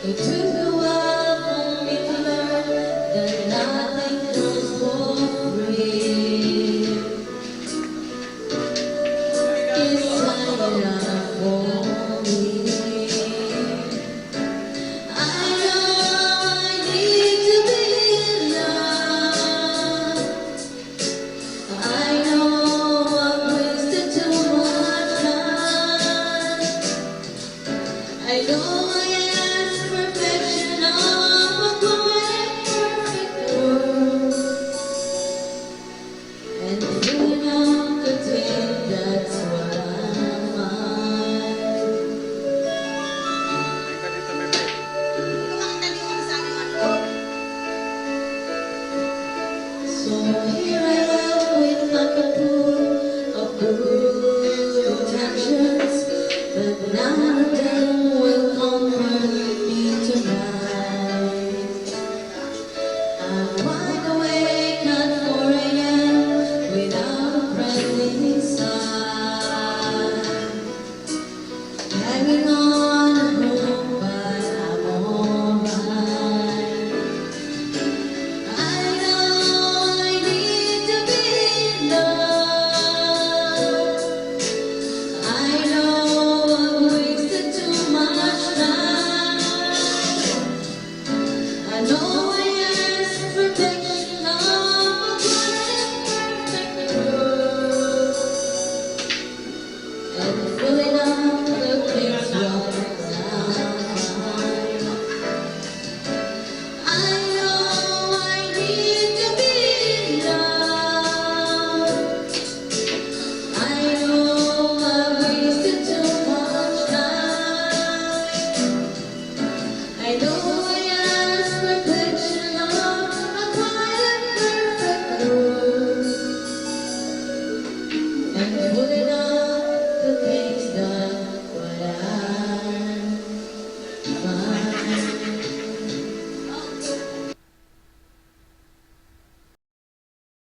It took a while for me to learn that nothing comes for free. It's time for me. I know I need to be loved. I know I've wasted too much time. I know I ask perfection of a quiet, perfect world, and filling up the tape, that's what I'm on. So here I am with my pool of good intentions, but none of them will comfort me tonight. I'm wide awake at 4 a.m. without a breath inside, hanging on a hope, but I'm alright. I know I need to be loved. I know I've wasted too much time. I know I ask perfection of a perfect world, and filling up the place what I know I need to be loved. I know I've wasted too much time. I know I ask perfection of a quiet, perfect world, and putting up the things that what I